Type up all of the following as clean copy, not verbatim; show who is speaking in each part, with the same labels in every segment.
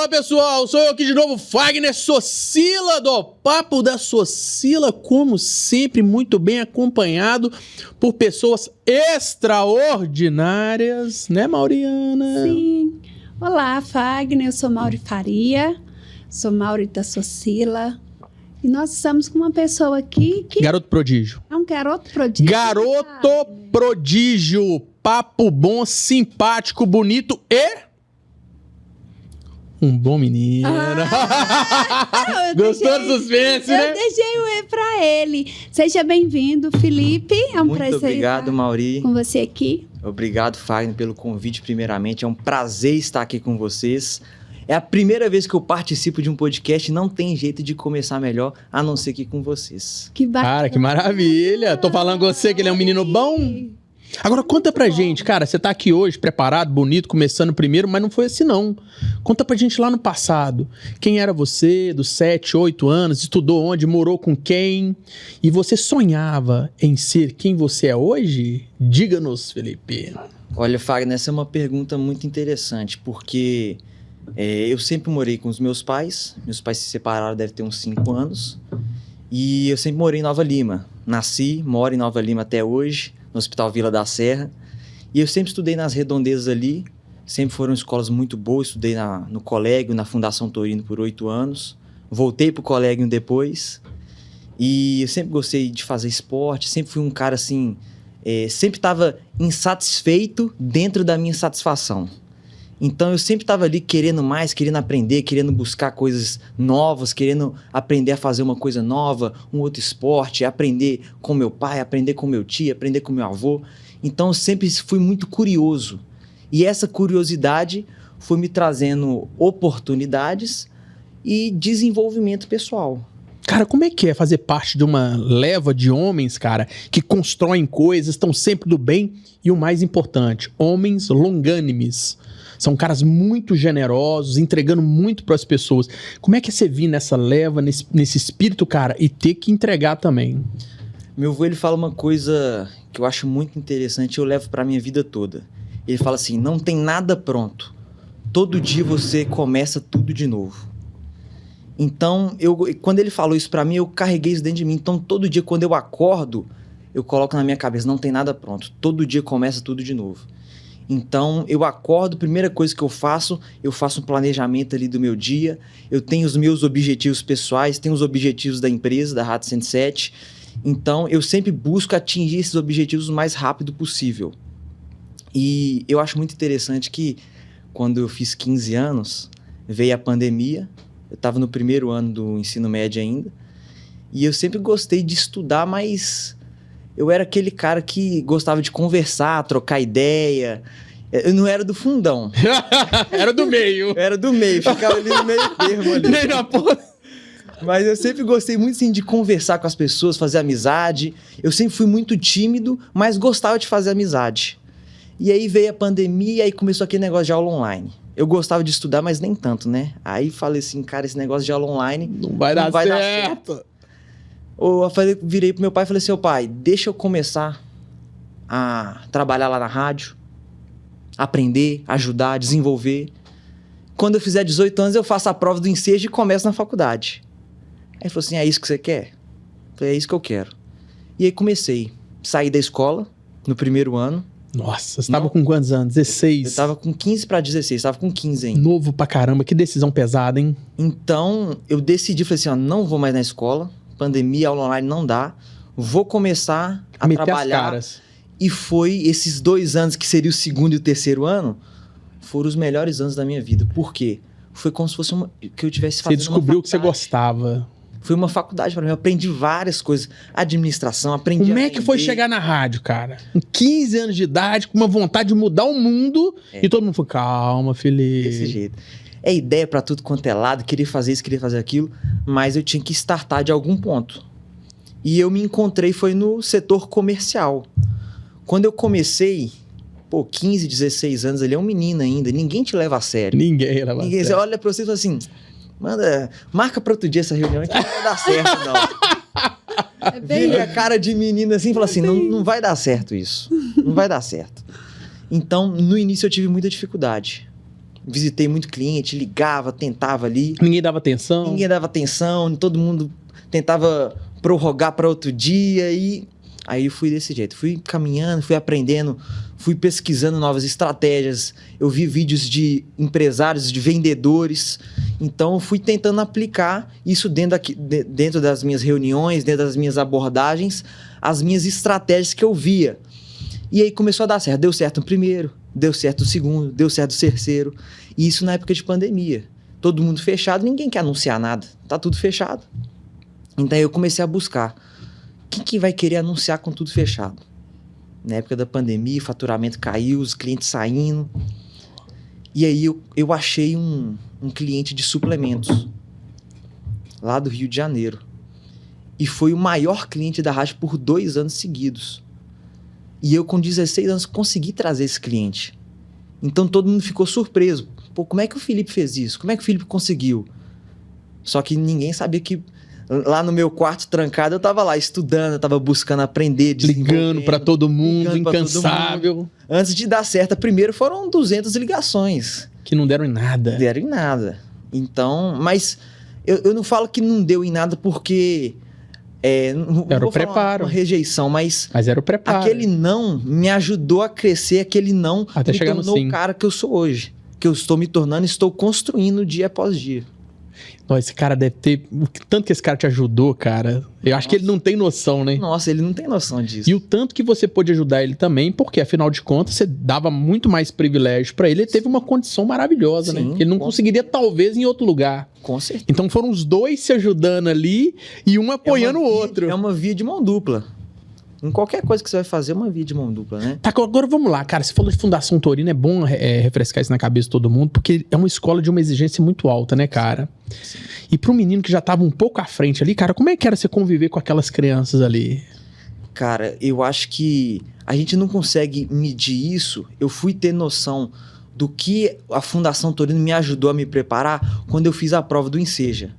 Speaker 1: Fala pessoal, sou eu aqui de novo, Fagner Socila do Papo da Socila, como sempre muito bem acompanhado por pessoas extraordinárias, né Mauriana?
Speaker 2: Sim. Olá Fagner, eu sou Mauri Faria, sou Mauri da Socila e nós estamos com uma pessoa aqui que...
Speaker 1: Garoto prodígio.
Speaker 2: É um garoto prodígio.
Speaker 1: Garoto prodígio, papo bom, simpático, bonito e... um bom menino. Gostou do suspense, né?
Speaker 2: Eu deixei o E pra ele. Seja bem-vindo, Felipe. É um
Speaker 3: Muito
Speaker 2: prazer
Speaker 3: obrigado,
Speaker 2: estar
Speaker 3: Mauri.
Speaker 2: com você aqui.
Speaker 3: Obrigado, Fagner, pelo convite, primeiramente. É um prazer estar aqui com vocês. É a primeira vez que eu participo de um podcast e não tem jeito de começar melhor, a não ser aqui com vocês.
Speaker 2: Que bacana.
Speaker 1: Cara, que maravilha. Tô falando com você que ele é um menino bom. Agora conta pra gente, cara, você tá aqui hoje preparado, bonito, começando primeiro, mas não foi assim não. Conta pra gente lá no passado. Quem era você, dos 7, 8 anos, estudou onde, morou com quem? E você sonhava em ser quem você é hoje? Diga-nos, Felipe.
Speaker 3: Olha, Fagner, essa é uma pergunta muito interessante, porque eu sempre morei com os meus pais. Meus pais se separaram, deve ter uns 5 anos. E eu sempre morei em Nova Lima. Nasci, moro em Nova Lima até hoje, no Hospital Vila da Serra. E eu sempre estudei nas redondezas ali. Sempre foram escolas muito boas. Estudei no colégio, na Fundação Torino por 8 anos. Voltei pro colégio depois. E eu sempre gostei de fazer esporte. Sempre fui um cara assim... sempre estava insatisfeito dentro da minha satisfação. Então eu sempre estava ali querendo mais, querendo aprender, querendo buscar coisas novas, querendo aprender a fazer uma coisa nova, um outro esporte, aprender com meu pai, aprender com meu tio, aprender com meu avô. Então eu sempre fui muito curioso. E essa curiosidade foi me trazendo oportunidades e desenvolvimento pessoal.
Speaker 1: Cara, como é que é fazer parte de uma leva de homens, cara, que constroem coisas, estão sempre do bem e o mais importante, homens longânimes. São caras muito generosos, entregando muito para as pessoas. Como é que é você vir nessa leva, nesse espírito, cara, e ter que entregar também?
Speaker 3: Meu avô, ele fala uma coisa que eu acho muito interessante e eu levo para minha vida toda. Ele fala assim, não tem nada pronto. Todo dia você começa tudo de novo. Então, quando ele falou isso para mim, eu carreguei isso dentro de mim. Então, todo dia, quando eu acordo, eu coloco na minha cabeça, não tem nada pronto. Todo dia começa tudo de novo. Então, eu acordo, primeira coisa que eu faço um planejamento ali do meu dia, eu tenho os meus objetivos pessoais, tenho os objetivos da empresa, da Rádio 107, então eu sempre busco atingir esses objetivos o mais rápido possível. E eu acho muito interessante que, quando eu fiz 15 anos, veio a pandemia, eu estava no primeiro ano do ensino médio ainda, e eu sempre gostei de estudar, mas... eu era aquele cara que gostava de conversar, trocar ideia. Eu não era do fundão.
Speaker 1: Era do meio.
Speaker 3: Eu era do meio, ficava ali no meio termo ali.
Speaker 1: Nem na porra.
Speaker 3: Mas eu sempre gostei muito assim, de conversar com as pessoas, fazer amizade. Eu sempre fui muito tímido, mas gostava de fazer amizade. E aí veio a pandemia e aí começou aquele negócio de aula online. Eu gostava de estudar, mas nem tanto, né? Aí falei assim, cara, esse negócio de aula online
Speaker 1: não vai dar certo.
Speaker 3: Eu virei pro meu pai e falei assim, pai, deixa eu começar a trabalhar lá na rádio, aprender, ajudar, desenvolver. Quando eu fizer 18 anos, eu faço a prova do ensejo e começo na faculdade. Aí ele falou assim, é isso que você quer? Eu falei, é isso que eu quero. E aí comecei. Saí da escola no primeiro ano.
Speaker 1: Nossa, você estava com quantos anos? 16?
Speaker 3: Eu tava com 15 para 16, tava com 15 ainda.
Speaker 1: Novo pra caramba, que decisão pesada, hein?
Speaker 3: Então, eu decidi, falei assim, não vou mais na escola. Pandemia, aula online não dá. Vou começar a
Speaker 1: meter
Speaker 3: trabalhar.
Speaker 1: As caras.
Speaker 3: E foi esses 2 anos, que seria o segundo e o terceiro ano, foram os melhores anos da minha vida. Por quê? Foi como se fosse que eu tivesse fazendo.
Speaker 1: Você descobriu o que você gostava.
Speaker 3: Foi uma faculdade para mim. Eu aprendi várias coisas. Administração, aprendi
Speaker 1: Como é que foi chegar na rádio, cara? Com 15 anos de idade, com uma vontade de mudar o mundo. E todo mundo falou, calma, Felipe.
Speaker 3: Desse jeito. É ideia pra tudo quanto é lado, queria fazer isso, queria fazer aquilo, mas eu tinha que startar de algum ponto. E eu me encontrei, foi no setor comercial. Quando eu comecei, 15, 16 anos, ele é um menino ainda, ninguém te leva a sério.
Speaker 1: Ninguém leva a sério.
Speaker 3: Você olha pra você e fala assim, marca pra outro dia essa reunião que não vai dar certo, não. Vira a cara de menino assim e fala assim, não vai dar certo isso, não vai dar certo. Então, no início eu tive muita dificuldade. visitei muito cliente, ligava, tentava ali.
Speaker 1: Ninguém dava atenção.
Speaker 3: Ninguém dava atenção, todo mundo tentava prorrogar para outro dia e aí eu fui desse jeito. Fui caminhando, fui aprendendo, fui pesquisando novas estratégias. Eu vi vídeos de empresários, de vendedores. Então eu fui tentando aplicar isso dentro das minhas reuniões, dentro das minhas abordagens, as minhas estratégias que eu via. E aí começou a dar certo. Deu certo no primeiro, deu certo no segundo, deu certo no terceiro. E isso na época de pandemia. Todo mundo fechado, ninguém quer anunciar nada. Tá tudo fechado. Então eu comecei a buscar. Quem que vai querer anunciar com tudo fechado? Na época da pandemia, o faturamento caiu, os clientes saindo. E aí eu achei um cliente de suplementos. Lá do Rio de Janeiro. E foi o maior cliente da rádio por 2 anos seguidos. E eu, com 16 anos, consegui trazer esse cliente. Então, todo mundo ficou surpreso. Pô, como é que o Felipe fez isso? Como é que o Felipe conseguiu? Só que ninguém sabia que... Lá no meu quarto trancado, eu tava lá estudando, eu tava buscando aprender,
Speaker 1: ligando pra todo mundo, incansável.
Speaker 3: Antes de dar certo, primeiro foram 200 ligações.
Speaker 1: Que não deram em nada.
Speaker 3: Deram em nada. Então, mas eu não falo que não deu em nada porque... não
Speaker 1: era
Speaker 3: vou
Speaker 1: o preparo.
Speaker 3: Uma rejeição, mas
Speaker 1: era o preparo.
Speaker 3: Aquele não me ajudou a crescer, aquele não
Speaker 1: até
Speaker 3: me
Speaker 1: chegar
Speaker 3: tornou o cara que eu sou hoje. Que eu estou me tornando, estou construindo dia após dia.
Speaker 1: Nossa, esse cara deve ter... O tanto que esse cara te ajudou, cara. Eu acho que ele não tem noção, né?
Speaker 3: Nossa, ele não tem noção disso.
Speaker 1: E o tanto que você pôde ajudar ele também, porque afinal de contas você dava muito mais privilégio pra ele. Ele teve uma condição maravilhosa, né? Que ele não conseguiria talvez em outro lugar.
Speaker 3: Com certeza.
Speaker 1: Então foram os dois se ajudando ali e um apoiando o outro.
Speaker 3: É uma via de mão dupla. Em qualquer coisa que você vai fazer, é uma via de mão dupla, né?
Speaker 1: Tá, agora vamos lá, cara. Você falou de Fundação Torino, é bom refrescar isso na cabeça de todo mundo, porque é uma escola de uma exigência muito alta, né, cara? Sim. E para um menino que já tava um pouco à frente ali, cara, como é que era você conviver com aquelas crianças ali?
Speaker 3: Cara, eu acho que a gente não consegue medir isso. Eu fui ter noção do que a Fundação Torino me ajudou a me preparar quando eu fiz a prova do Enseja,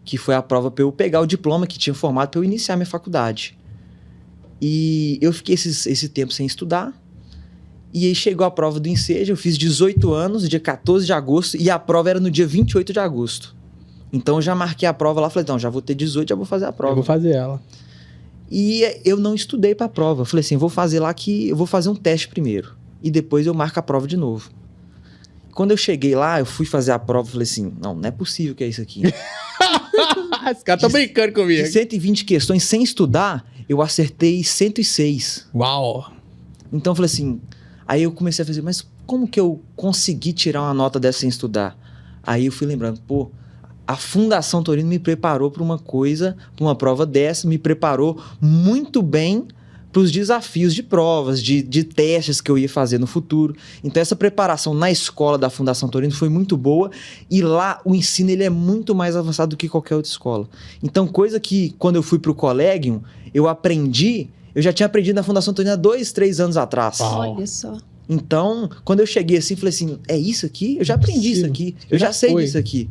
Speaker 3: que foi a prova para eu pegar o diploma que tinha formado para eu iniciar minha faculdade. E eu fiquei esse tempo sem estudar. E aí chegou a prova do Enseja, eu fiz 18 anos, dia 14 de agosto, e a prova era no dia 28 de agosto. Então eu já marquei a prova lá, falei, não, já vou ter 18, já vou fazer a prova.
Speaker 1: Eu vou fazer ela.
Speaker 3: E eu não estudei pra prova. Falei assim, vou fazer lá que eu vou fazer um teste primeiro. E depois eu marco a prova de novo. Quando eu cheguei lá, eu fui fazer a prova, falei assim, não é possível que é isso aqui.
Speaker 1: Esse cara tá brincando comigo.
Speaker 3: De 120 questões sem estudar, eu acertei 106.
Speaker 1: Uau!
Speaker 3: Então eu falei assim, aí eu comecei a fazer, mas como que eu consegui tirar uma nota dessa sem estudar? Aí eu fui lembrando, pô, a Fundação Torino me preparou para uma coisa, para uma prova dessa, me preparou muito bem para os desafios de provas, de testes que eu ia fazer no futuro. Então essa preparação na escola da Fundação Torino foi muito boa e lá o ensino ele é muito mais avançado do que qualquer outra escola. Então coisa que quando eu fui para o Collegium, eu já tinha aprendido na Fundação Torino há 2, 3 anos atrás.
Speaker 2: Olha só.
Speaker 3: Então, quando eu cheguei assim, falei assim, é isso aqui? Eu já aprendi isso aqui, eu já sei disso aqui.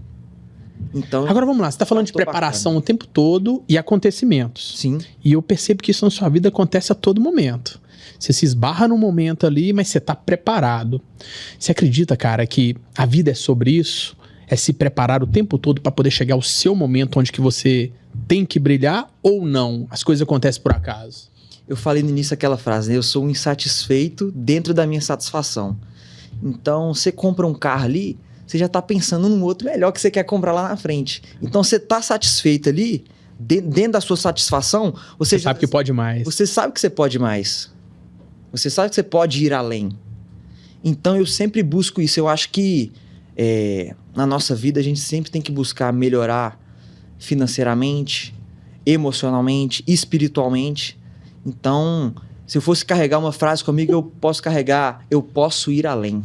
Speaker 3: Então,
Speaker 1: agora vamos lá, você tá falando de preparação bacana o tempo todo e acontecimentos.
Speaker 3: Sim.
Speaker 1: E eu percebo que isso na sua vida acontece a todo momento. Você se esbarra num momento ali, mas você tá preparado. Você acredita, cara, que a vida é sobre isso? É se preparar o tempo todo para poder chegar ao seu momento onde que você tem que brilhar ou não? As coisas acontecem por acaso.
Speaker 3: Eu falei no início aquela frase, né? Eu sou um insatisfeito dentro da minha satisfação. Então, você compra um carro ali, você já tá pensando num outro melhor que você quer comprar lá na frente. Então, você tá satisfeito ali, dentro da sua satisfação, você
Speaker 1: sabe que pode mais.
Speaker 3: Você sabe que você pode mais. Você sabe que você pode ir além. Então, eu sempre busco isso. Eu acho que na nossa vida a gente sempre tem que buscar melhorar financeiramente, emocionalmente, espiritualmente. Então, se eu fosse carregar uma frase comigo, eu posso carregar, eu posso ir além.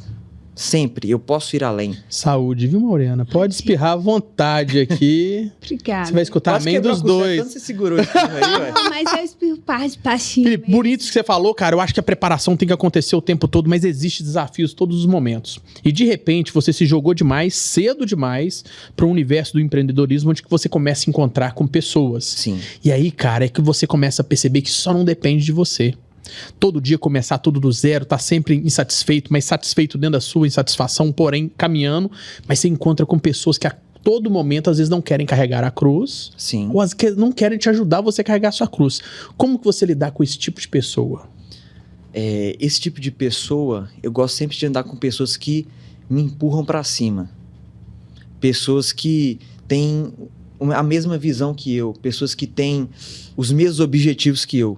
Speaker 3: Sempre, eu posso ir além.
Speaker 1: Saúde, viu, Morena? Pode espirrar à vontade aqui.
Speaker 2: Obrigada.
Speaker 1: Você vai escutar amém dos dois.
Speaker 3: Você segurou isso aí,
Speaker 2: mas eu espirro baixinho.
Speaker 1: Felipe, bonito que você falou, cara. Eu acho que a preparação tem que acontecer o tempo todo, mas existe desafios todos os momentos. E de repente você se jogou demais, cedo demais, para o universo do empreendedorismo, onde que você começa a encontrar com pessoas.
Speaker 3: Sim.
Speaker 1: E aí, cara, é que você começa a perceber que só não depende de você. todo dia começar tudo do zero, tá sempre insatisfeito, mas satisfeito dentro da sua insatisfação, porém caminhando, mas você encontra com pessoas que a todo momento às vezes não querem carregar a cruz,
Speaker 3: Sim.
Speaker 1: ou às vezes não querem te ajudar você a carregar a sua cruz. Como que você lidar com esse tipo de pessoa?
Speaker 3: Esse tipo de pessoa, eu gosto sempre de andar com pessoas que me empurram pra cima. Pessoas que têm a mesma visão que eu, pessoas que têm os mesmos objetivos que eu.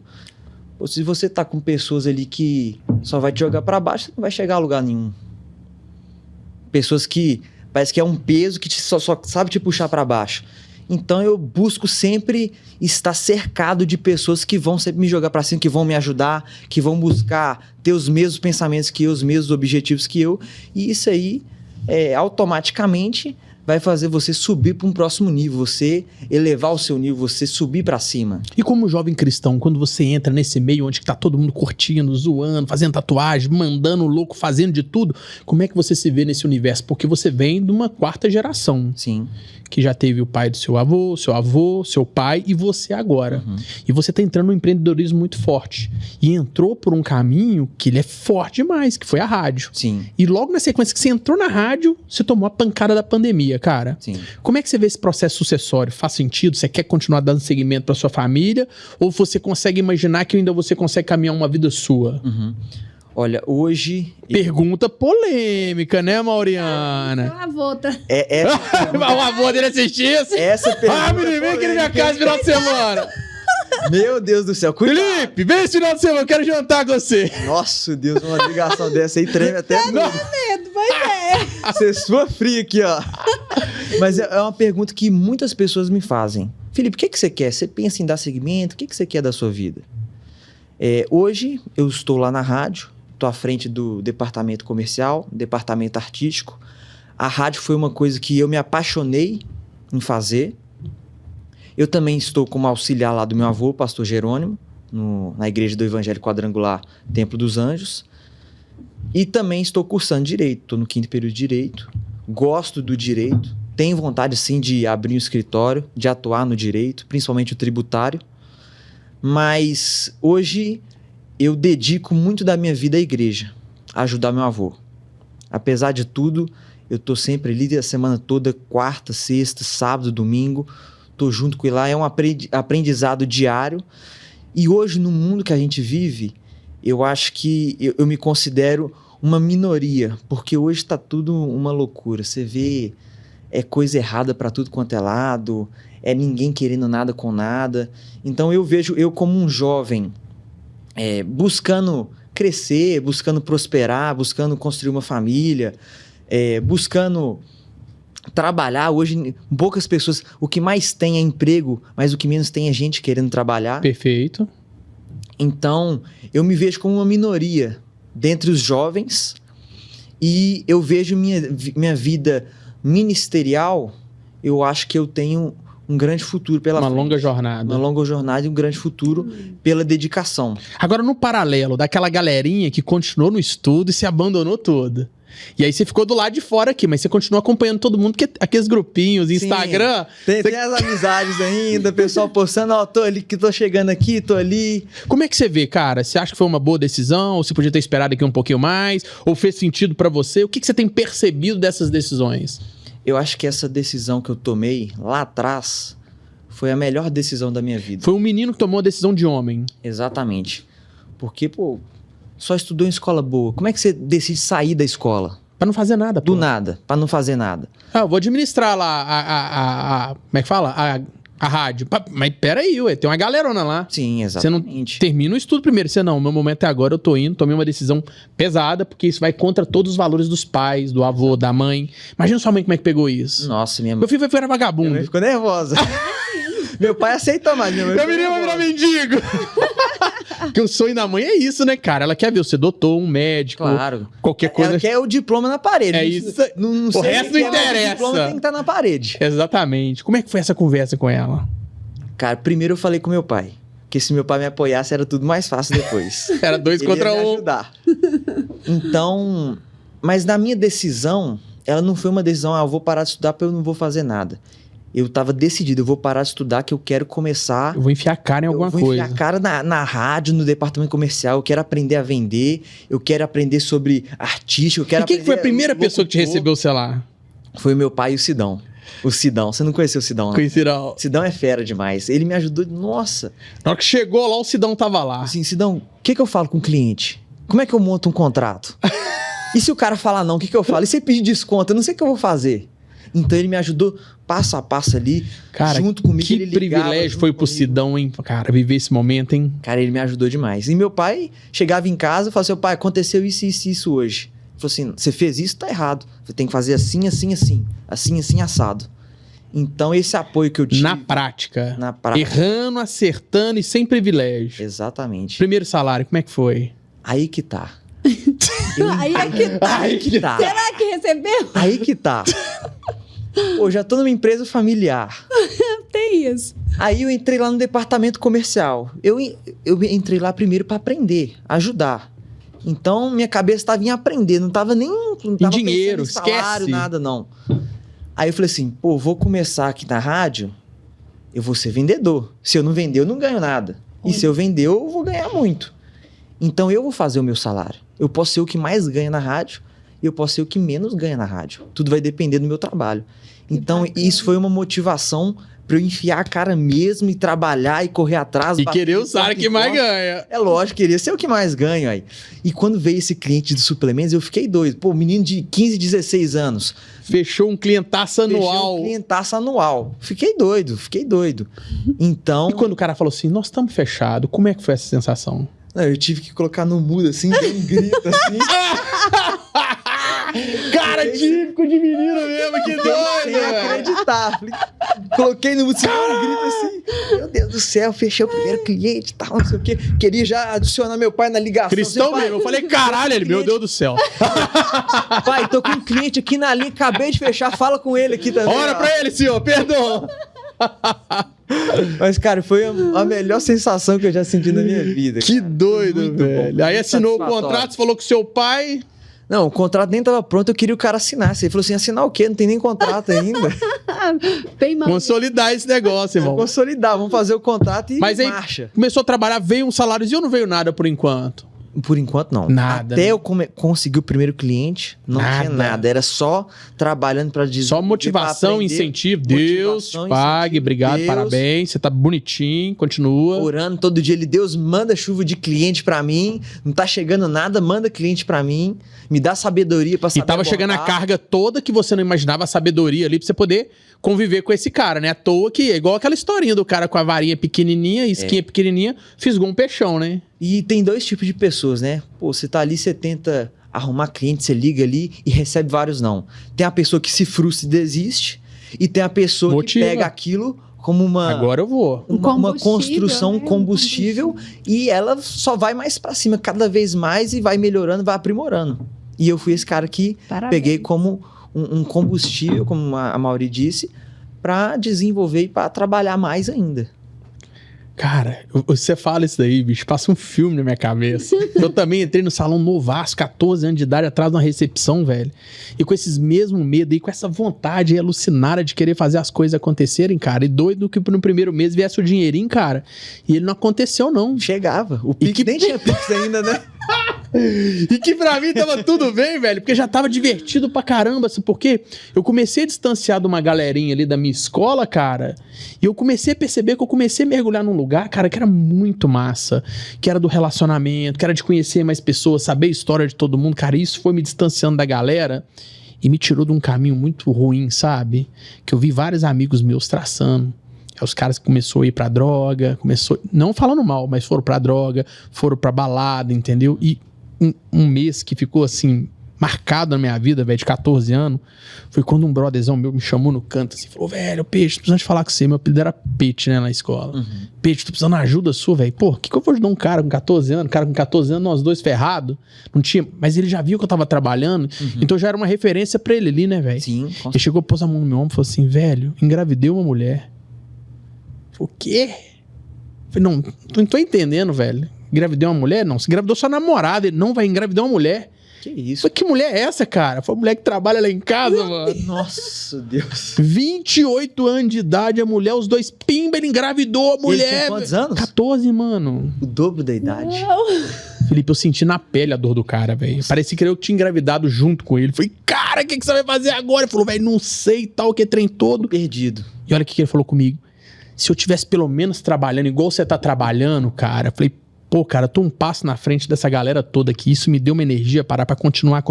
Speaker 3: Se você tá com pessoas ali que só vai te jogar pra baixo, você não vai chegar a lugar nenhum. Pessoas que parece que é um peso que só sabe te puxar pra baixo. Então eu busco sempre estar cercado de pessoas que vão sempre me jogar pra cima, que vão me ajudar, que vão buscar ter os mesmos pensamentos que eu, os mesmos objetivos que eu. E isso aí, automaticamente, vai fazer você subir para um próximo nível, você elevar o seu nível, você subir para cima.
Speaker 1: E como jovem cristão, quando você entra nesse meio onde tá todo mundo curtindo, zoando, fazendo tatuagem, mandando louco, fazendo de tudo, como é que você se vê nesse universo? Porque você vem de uma quarta geração.
Speaker 3: Sim.
Speaker 1: Que já teve o pai do seu avô, seu pai e você agora.
Speaker 3: Uhum.
Speaker 1: E você tá entrando num empreendedorismo muito forte. E entrou por um caminho que ele é forte demais, que foi a rádio.
Speaker 3: Sim.
Speaker 1: E logo na sequência que você entrou na rádio, você tomou a pancada da pandemia, cara.
Speaker 3: Sim.
Speaker 1: Como é que você vê esse processo sucessório? Faz sentido? Você quer continuar dando seguimento pra sua família? Ou você consegue imaginar que ainda você consegue caminhar uma vida sua?
Speaker 3: Uhum. Olha, hoje...
Speaker 1: Pergunta polêmica, né, Mauriana?
Speaker 2: Meu avô tá...
Speaker 1: O avô dele assistir isso?
Speaker 3: Essa pergunta...
Speaker 1: Ah, menino, vem aqui na minha casa no final de semana.
Speaker 3: Meu Deus do céu, cuidado.
Speaker 1: Felipe, vem esse final de semana, eu quero jantar com você.
Speaker 3: Nossa, Deus, uma ligação dessa aí treme até...
Speaker 2: medo, mas
Speaker 3: Você sua fria aqui, ó. Mas é uma pergunta que muitas pessoas me fazem. Felipe, o que você quer? Você pensa em dar seguimento? O que você quer da sua vida? Hoje, eu estou lá na rádio, estou à frente do departamento comercial, departamento artístico. A rádio foi uma coisa que eu me apaixonei em fazer. Eu também estou como auxiliar lá do meu avô, pastor Jerônimo, na igreja do Evangelho Quadrangular Templo dos Anjos. E também estou cursando Direito, estou no 5º período de Direito. Gosto do Direito, tenho vontade sim de abrir um escritório, de atuar no Direito, principalmente o tributário. Mas hoje eu dedico muito da minha vida à igreja, a ajudar meu avô. Apesar de tudo, eu estou sempre ali a semana toda, quarta, sexta, sábado, domingo, estou junto com ele lá, é um aprendizado diário. E hoje, no mundo que a gente vive, eu acho que eu me considero uma minoria, porque hoje está tudo uma loucura. Você vê coisa errada para tudo quanto é lado, ninguém querendo nada com nada. Então eu vejo eu como um jovem buscando crescer, buscando prosperar, buscando construir uma família, buscando trabalhar. Hoje, poucas pessoas... O que mais tem é emprego, mas o que menos tem é gente querendo trabalhar.
Speaker 1: Perfeito.
Speaker 3: Então, eu me vejo como uma minoria dentre os jovens e eu vejo minha vida ministerial, eu acho que eu tenho um grande futuro pela frente.
Speaker 1: Uma longa jornada.
Speaker 3: Uma longa jornada e um grande futuro pela dedicação.
Speaker 1: Agora, no paralelo daquela galerinha que continuou no estudo e se abandonou toda. E aí você ficou do lado de fora aqui, mas você continua acompanhando todo mundo, porque aqueles grupinhos, Instagram...
Speaker 3: Sim, tem as amizades ainda, pessoal postando, tô ali, que tô chegando aqui, tô ali.
Speaker 1: Como é que você vê, cara? Você acha que foi uma boa decisão? Ou você podia ter esperado aqui um pouquinho mais? Ou fez sentido pra você? O que você tem percebido dessas decisões?
Speaker 3: Eu acho que essa decisão que eu tomei lá atrás foi a melhor decisão da minha vida.
Speaker 1: Foi um menino que tomou a decisão de homem.
Speaker 3: Exatamente. Porque, só estudou em escola boa. Como é que você decide sair da escola?
Speaker 1: Pra não fazer nada,
Speaker 3: Do nada, pra não fazer nada.
Speaker 1: Eu vou administrar lá como é que fala? A rádio. Mas peraí, tem uma galerona lá.
Speaker 3: Sim,
Speaker 1: Você não
Speaker 3: exatamente.
Speaker 1: termina o estudo primeiro. Você não, meu momento é agora, eu tô indo, tomei uma decisão pesada, porque isso vai contra todos os valores dos pais, do avô, da mãe. Imagina sua mãe como é que pegou isso.
Speaker 3: Nossa, minha mãe...
Speaker 1: Meu filho vai virar vagabundo.
Speaker 3: Minha mãe ficou nervosa. Meu pai aceitou mais. Minha mãe
Speaker 1: Meu menino vai virar mendigo. Porque o sonho da mãe é isso, né, cara? Ela quer ver você doutor, um médico,
Speaker 3: Claro.
Speaker 1: qualquer coisa.
Speaker 3: Ela quer o diploma na parede.
Speaker 1: É isso.
Speaker 3: Não
Speaker 1: O
Speaker 3: sei
Speaker 1: resto
Speaker 3: o que
Speaker 1: não
Speaker 3: é, mas
Speaker 1: interessa.
Speaker 3: O diploma tem que estar na parede.
Speaker 1: Exatamente. Como é que foi essa conversa com ela?
Speaker 3: Cara, primeiro eu falei com meu pai. Porque se meu pai me apoiasse, era tudo mais fácil depois.
Speaker 1: Era 2 contra 1.
Speaker 3: Ele ia me ajudar. Então, mas na minha decisão, ela não foi uma decisão, eu vou parar de estudar porque eu não vou fazer nada. eu tava decidido, eu vou parar de estudar que eu quero começar...
Speaker 1: Eu vou enfiar a cara em alguma
Speaker 3: eu vou
Speaker 1: coisa.
Speaker 3: enfiar a cara na rádio, no departamento comercial, eu quero aprender a vender, eu quero aprender sobre artística, eu quero
Speaker 1: E quem que foi a primeira pessoa que te
Speaker 3: locutor.
Speaker 1: recebeu o celular?
Speaker 3: Foi o meu pai e o Sidão. O Sidão, você não conheceu o Sidão, não?
Speaker 1: Conheceram.
Speaker 3: Sidão é fera demais. Ele me ajudou, nossa.
Speaker 1: Na hora que chegou lá, o Sidão tava lá.
Speaker 3: Assim, Sidão, o que eu falo com o cliente? Como é que eu monto um contrato? E se o cara falar não, o que eu falo? E se ele pedir desconto? Eu não sei o que eu vou fazer. Então ele me ajudou passo a passo ali,
Speaker 1: Cara,
Speaker 3: junto comigo.
Speaker 1: que
Speaker 3: ele ligava
Speaker 1: privilégio
Speaker 3: junto
Speaker 1: foi pro
Speaker 3: comigo.
Speaker 1: Sidão, hein? Cara, viver esse momento, hein?
Speaker 3: Cara, ele me ajudou demais. E meu pai chegava em casa e falava assim, pai, aconteceu isso, isso, isso hoje. Ele falou assim, você fez isso, tá errado. Você tem que fazer assim, assim, assim. Assim, assim, assado. Então esse apoio que eu tive...
Speaker 1: Na prática.
Speaker 3: Na prática.
Speaker 1: Errando, acertando e sem privilégio.
Speaker 3: Exatamente.
Speaker 1: Primeiro salário, como é que foi?
Speaker 3: Aí que tá.
Speaker 2: Aí é que tá.
Speaker 3: Aí que tá.
Speaker 2: Será que recebeu?
Speaker 3: Aí que tá. Pô, já tô numa empresa familiar.
Speaker 2: Tem isso.
Speaker 3: Aí eu entrei lá no departamento comercial. Eu entrei lá primeiro para aprender, ajudar. Então minha cabeça estava em aprender, não tava nem não tava
Speaker 1: dinheiro,
Speaker 3: pensando em salário,
Speaker 1: esquece.
Speaker 3: nada não. Aí eu falei assim, pô, vou começar aqui na rádio, eu vou ser vendedor. Se eu não vender, eu não ganho nada. E se eu vender, eu vou ganhar muito. Então eu vou fazer o meu salário. Eu posso ser o que mais ganha na rádio e eu posso ser o que menos ganha na rádio. Tudo vai depender do meu trabalho. Então
Speaker 2: bacana.
Speaker 3: isso foi uma motivação para eu enfiar a cara mesmo e trabalhar e correr atrás.
Speaker 1: E
Speaker 3: bater
Speaker 1: querer o
Speaker 3: de
Speaker 1: salário
Speaker 3: porta
Speaker 1: que
Speaker 3: em
Speaker 1: mais
Speaker 3: porta.
Speaker 1: ganha.
Speaker 3: É lógico, queria ser o que mais ganho aí. E quando veio esse cliente de suplementos, eu fiquei doido. Pô, menino de 15, 16 anos.
Speaker 1: Fechou um clientaço
Speaker 3: Fechou
Speaker 1: anual.
Speaker 3: um clientaço anual. Fiquei doido. Então...
Speaker 1: E quando o cara falou assim, nós estamos fechados, como é que foi essa sensação?
Speaker 3: Não, eu tive que colocar no mudo assim, dei um grito assim.
Speaker 1: Cara, típico de menino mesmo, que doido,
Speaker 3: Sem
Speaker 1: velho.
Speaker 3: acreditar. Falei, coloquei no mudo assim, um grito assim. Meu Deus do céu, fechei o primeiro cliente e tal, não sei o quê. Queria já adicionar meu pai na ligação.
Speaker 1: Cristão
Speaker 3: Assim, pai,
Speaker 1: mesmo. Eu falei, caralho, ele, meu Deus do céu.
Speaker 3: Pai, tô com um cliente aqui na linha, acabei de fechar, fala com ele aqui também.
Speaker 1: Ora
Speaker 3: ó.
Speaker 1: pra ele, senhor, perdão.
Speaker 3: Mas, cara, foi a melhor sensação que eu já senti na minha vida.
Speaker 1: Que
Speaker 3: cara.
Speaker 1: doido,
Speaker 3: Muito bom,
Speaker 1: velho. Aí
Speaker 3: muito
Speaker 1: assinou o
Speaker 3: satisfatório.
Speaker 1: contrato, você falou com seu pai.
Speaker 3: Não, o contrato nem tava pronto, eu queria o cara assinasse. Ele falou assim, assinar o quê? Não tem nem contrato ainda.
Speaker 2: Bem mal.
Speaker 1: Consolidar esse negócio, irmão.
Speaker 3: Consolidar, vamos fazer o contrato e
Speaker 1: Mas aí
Speaker 3: marcha.
Speaker 1: começou a trabalhar, veio um saláriozinho ou não veio nada por enquanto?
Speaker 3: Por enquanto, não.
Speaker 1: Nada,
Speaker 3: Até
Speaker 1: né?
Speaker 3: eu conseguir o primeiro cliente, não
Speaker 1: Nada.
Speaker 3: tinha nada. Era só trabalhando para desenvolver.
Speaker 1: Só motivação,
Speaker 3: pra aprender.
Speaker 1: incentivo. Deus
Speaker 3: Motivação,
Speaker 1: pague,
Speaker 3: incentivo.
Speaker 1: obrigado,
Speaker 3: Deus,
Speaker 1: parabéns. Você tá bonitinho, continua.
Speaker 3: orando todo dia. Deus manda chuva de cliente pra mim. Não tá chegando nada, manda cliente pra mim. Me dá sabedoria pra
Speaker 1: E
Speaker 3: saber
Speaker 1: tava chegando a
Speaker 3: abordar.
Speaker 1: carga toda que você não imaginava, a sabedoria ali, pra você poder conviver com esse cara, né? À toa que é igual aquela historinha do cara com a varinha pequenininha, isquinha pequenininha, fisgou um peixão, né?
Speaker 3: E tem dois tipos de pessoas, né? Pô, você tá ali, você tenta arrumar cliente, você liga ali e recebe vários não. Tem a pessoa que se frustra e desiste. E tem a pessoa
Speaker 1: Motiva.
Speaker 3: que pega aquilo como uma...
Speaker 1: Agora eu vou.
Speaker 3: uma
Speaker 2: combustível,
Speaker 3: construção,
Speaker 2: né?
Speaker 3: um combustível, e ela só vai mais pra cima cada vez mais e vai melhorando, vai aprimorando. E eu fui esse cara que
Speaker 2: Parabéns.
Speaker 3: peguei como um combustível, como a Mauri disse, pra desenvolver e pra trabalhar mais ainda.
Speaker 1: Cara, você fala isso daí, bicho, passa um filme na minha cabeça. Eu também entrei no salão novaço, 14 anos de idade, atrás de uma recepção, velho. E com esses mesmos medos aí, com essa vontade aí alucinada de querer fazer as coisas acontecerem, cara. E doido que no primeiro mês viesse o dinheirinho, cara. E ele não aconteceu, não.
Speaker 3: Chegava. O Pix
Speaker 1: que-
Speaker 3: nem tinha Pix ainda, né?
Speaker 1: E que pra mim tava tudo bem, velho, porque já tava divertido pra caramba, assim, porque eu comecei a distanciar de uma galerinha ali da minha escola, cara, e eu comecei a perceber que eu comecei a mergulhar num lugar, cara, que era muito massa, que era do relacionamento, que era de conhecer mais pessoas, saber a história de todo mundo, cara, isso foi me distanciando da galera e me tirou de um caminho muito ruim, sabe? Que eu vi vários amigos meus traçando. Aí os caras começaram a ir pra droga, não falando mal, mas foram pra droga, foram pra balada, entendeu? E um mês que ficou assim, marcado na minha vida, velho, de 14 anos, foi quando um brotherzão meu me chamou no canto assim, falou, velho, Peixe, tô precisando de falar com você, meu apelido era Peixe, né, na escola. Peixe, tô precisando de ajuda sua, velho. Pô, que eu vou ajudar um cara com 14 anos? Cara com 14 anos, nós dois ferrados. Não tinha, mas ele já viu que eu tava trabalhando, então já era uma referência pra ele ali, né, velho?
Speaker 3: Sim.
Speaker 1: Ele chegou, pôs a mão no meu ombro e falou assim, velho, engravidei uma mulher. O quê? Falei, não tô entendendo, velho. Engravidei uma mulher? Não. Você engravidou sua namorada. Ele não vai engravidar uma mulher.
Speaker 3: Que isso?
Speaker 1: Falei, que mulher é essa, cara? Foi a mulher que trabalha lá em casa, mano.
Speaker 3: Nossa, Deus.
Speaker 1: 28 anos de idade, a mulher, os dois pimba, ele engravidou a mulher.
Speaker 3: Ele tinha quantos anos?
Speaker 1: 14, mano.
Speaker 3: O dobro da idade.
Speaker 1: Felipe, eu senti na pele a dor do cara, velho. Parecia que eu tinha engravidado junto com ele. Falei, cara, o que você vai fazer agora? Ele falou, velho, não sei, tal, que trem todo.
Speaker 3: Perdido.
Speaker 1: E olha o que ele falou comigo. Se eu tivesse pelo menos trabalhando igual você tá trabalhando, cara, eu falei, pô, cara, eu tô um passo na frente dessa galera toda aqui. Isso me deu uma energia para continuar.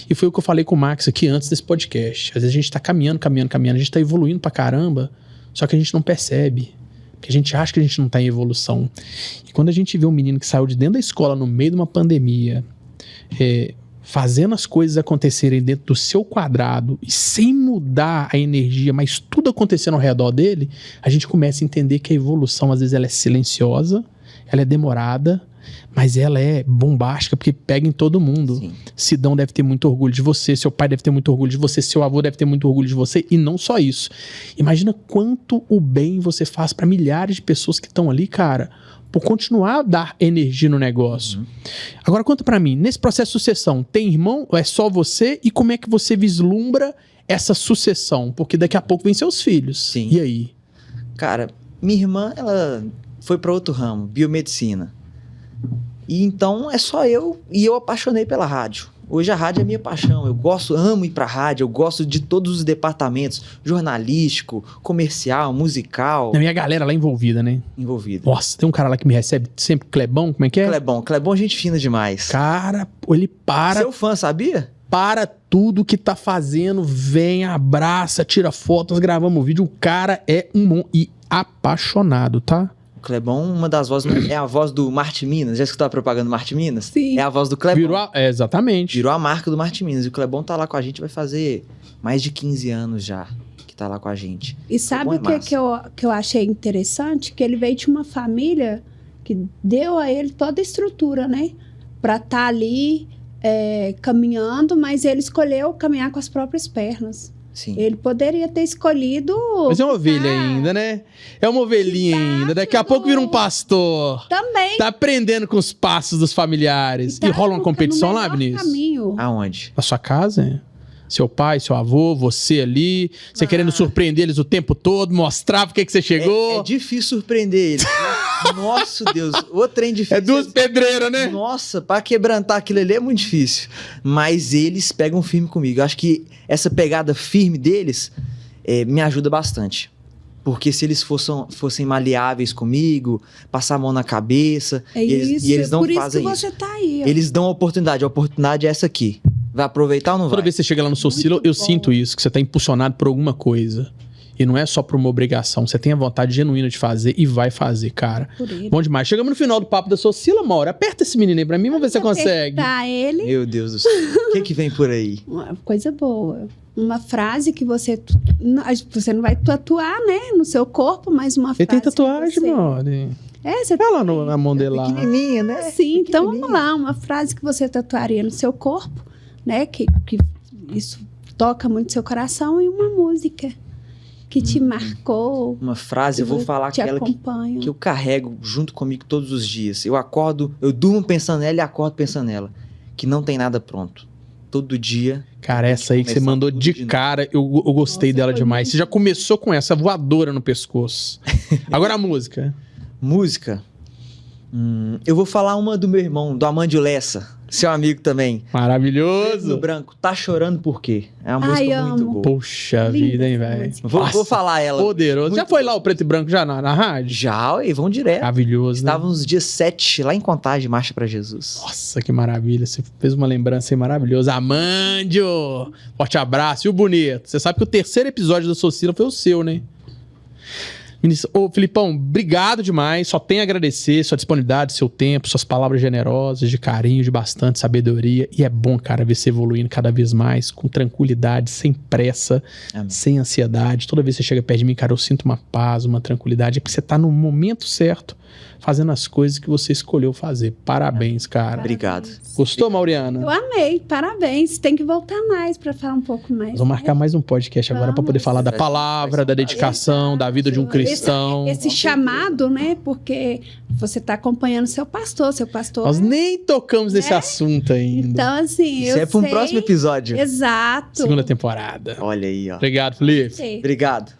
Speaker 1: E foi o que eu falei com o Max aqui antes desse podcast. Às vezes a gente tá caminhando. A gente tá evoluindo pra caramba, só que a gente não percebe. Porque a gente acha que a gente não tá em evolução. E quando a gente vê um menino que saiu de dentro da escola no meio de uma pandemia, fazendo as coisas acontecerem dentro do seu quadrado e sem mudar a energia, mas tudo acontecendo ao redor dele, a gente começa a entender que a evolução, às vezes, ela é silenciosa, ela é demorada, mas ela é bombástica, porque pega em todo mundo.
Speaker 3: Sim.
Speaker 1: Sidão deve ter muito orgulho de você, seu pai deve ter muito orgulho de você, seu avô deve ter muito orgulho de você, e não só isso. Imagina quanto o bem você faz para milhares de pessoas que estão ali, cara, por continuar a dar energia no negócio. Agora conta pra mim, nesse processo de sucessão, tem irmão ou é só você? E como é que você vislumbra essa sucessão? Porque daqui a pouco vem seus filhos.
Speaker 3: Sim.
Speaker 1: E aí?
Speaker 3: Cara, minha irmã, ela foi para outro ramo, biomedicina. E então é só eu, e eu apaixonei pela rádio. Hoje a rádio é minha paixão, eu amo ir pra rádio, eu gosto de todos os departamentos, jornalístico, comercial, musical,
Speaker 1: A minha galera lá envolvida, né?
Speaker 3: envolvido.
Speaker 1: Nossa, tem um cara lá que me recebe sempre, Clebão, como é que é?
Speaker 3: Clebão, gente fina demais.
Speaker 1: Cara, ele
Speaker 3: Seu fã, sabia?
Speaker 1: para tudo que tá fazendo, vem, abraça, tira fotos, gravamos o vídeo. O cara é e apaixonado, tá?
Speaker 3: Clebão, uma das vozes, é a voz do Marte Minas. Já escutou a propaganda do Marte Minas?
Speaker 2: Sim.
Speaker 3: É a voz do Clebão.
Speaker 1: Exatamente.
Speaker 3: Virou a marca do Marte Minas. E o Clebão tá lá com a gente, vai fazer mais de 15 anos já que tá lá com a gente.
Speaker 2: E sabe
Speaker 3: Bom,
Speaker 2: o que eu achei interessante? Que ele veio de uma família que deu a ele toda a estrutura, né? Pra estar ali caminhando, mas ele escolheu caminhar com as próprias pernas.
Speaker 3: Sim.
Speaker 2: Ele poderia ter escolhido...
Speaker 1: Mas é uma ovelha ainda, né? É uma ovelhinha ainda. Daqui a pouco vira um pastor.
Speaker 2: Também.
Speaker 1: Tá aprendendo com os passos dos familiares. E rola uma competição lá, Vinícius?
Speaker 2: Caminho.
Speaker 3: Aonde?
Speaker 1: Na sua casa, hein? Seu pai, seu avô, você ali. Você querendo surpreender eles o tempo todo, mostrar porque que você chegou.
Speaker 3: É difícil surpreender eles. Nossa, Deus. O trem difícil.
Speaker 1: É duas pedreiras, né?
Speaker 3: Nossa, pra quebrantar aquilo ali é muito difícil. Mas eles pegam firme comigo. Eu acho que essa pegada firme deles me ajuda bastante. Porque se eles fossem maleáveis comigo, passar a mão na cabeça, e eles não fazem
Speaker 2: por
Speaker 3: isso.
Speaker 2: isso que você tá aí. Ó.
Speaker 3: Eles dão a oportunidade. A oportunidade é essa aqui. Vai aproveitar ou não
Speaker 1: Toda
Speaker 3: vai?
Speaker 1: vez que você chega lá no Socilo, eu sinto isso, que você tá impulsionado por alguma coisa. E não é só por uma obrigação. Você tem a vontade genuína de fazer e vai fazer, cara.
Speaker 2: Por ele.
Speaker 1: Bom demais. Chegamos no final do papo da Socila, Maura. Aperta esse menino aí pra mim, vamos ver se você consegue.
Speaker 2: Apertar ele,
Speaker 3: Meu Deus do céu. O que vem por aí?
Speaker 2: uma coisa boa. Uma frase que você não vai tatuar, né, no seu corpo, mas uma frase.
Speaker 1: Ele tem tatuagem,
Speaker 2: que você...
Speaker 1: Maura.
Speaker 2: Você
Speaker 1: Olha lá na mão dele lá.
Speaker 3: Pequenininha, né?
Speaker 2: Sim, então vamos lá. Uma frase que você tatuaria no seu corpo, né, que isso toca muito seu coração, e uma música que te marcou.
Speaker 3: Uma frase, eu vou falar
Speaker 2: te
Speaker 3: aquela
Speaker 2: acompanha.
Speaker 3: que eu carrego junto comigo todos os dias. Eu acordo, eu durmo pensando nela e acordo pensando nela. Que não tem nada pronto. Todo dia.
Speaker 1: Cara, essa aí que você
Speaker 3: Começar
Speaker 1: mandou
Speaker 3: tudo
Speaker 1: de
Speaker 3: de novo.
Speaker 1: cara, eu gostei
Speaker 2: Nossa,
Speaker 1: dela
Speaker 2: foi
Speaker 1: demais.
Speaker 2: muito
Speaker 1: Você já começou com essa voadora no pescoço. Agora a música.
Speaker 3: Música. Eu vou falar uma do meu irmão, do Amandio Lessa. Seu amigo também. Preto no
Speaker 1: Maravilhoso.
Speaker 3: branco. Tá chorando por quê? É uma
Speaker 2: Ai,
Speaker 3: música muito
Speaker 2: amo.
Speaker 3: boa.
Speaker 1: Poxa
Speaker 2: Linda
Speaker 1: vida, hein,
Speaker 2: essa
Speaker 1: velho.
Speaker 2: música.
Speaker 3: Vou falar ela.
Speaker 1: Poderoso. Já
Speaker 3: Muito
Speaker 1: foi lá o preto e branco já na rádio?
Speaker 3: Já, e vão direto.
Speaker 1: Maravilhoso, né?
Speaker 3: Estávamos dia 7, lá em Contagem, Marcha pra Jesus.
Speaker 1: Nossa, que maravilha. Você fez uma lembrança aí maravilhosa. Amandio! Forte abraço. E o bonito? Você sabe que o terceiro episódio da Socila foi o seu, né? Ô, Filipão, obrigado demais. Só tenho a agradecer sua disponibilidade, seu tempo, suas palavras generosas, de carinho, de bastante sabedoria. E é bom, cara, ver você evoluindo cada vez mais, com tranquilidade, sem pressa,
Speaker 3: Amém.
Speaker 1: sem ansiedade. Toda vez que você chega perto de mim, cara, eu sinto uma paz, uma tranquilidade. É porque você tá no momento certo, fazendo as coisas que você escolheu fazer. Parabéns, cara.
Speaker 3: Obrigado.
Speaker 1: Gostou, Mauriana?
Speaker 2: Eu amei, parabéns. Tem que voltar mais para falar um pouco mais.
Speaker 1: Nós vamos marcar mais um podcast agora para poder falar da
Speaker 3: Vai ser
Speaker 1: palavra, da dedicação, da vida de um cristão. questão.
Speaker 2: Esse chamado, né? Porque você está acompanhando seu pastor.
Speaker 1: Nós nem tocamos nesse assunto ainda.
Speaker 2: Então, assim,
Speaker 3: Isso é para um próximo episódio.
Speaker 2: Exato.
Speaker 1: Segunda temporada.
Speaker 3: Olha aí, ó.
Speaker 1: Obrigado, Felipe.
Speaker 2: Sei.
Speaker 3: Obrigado.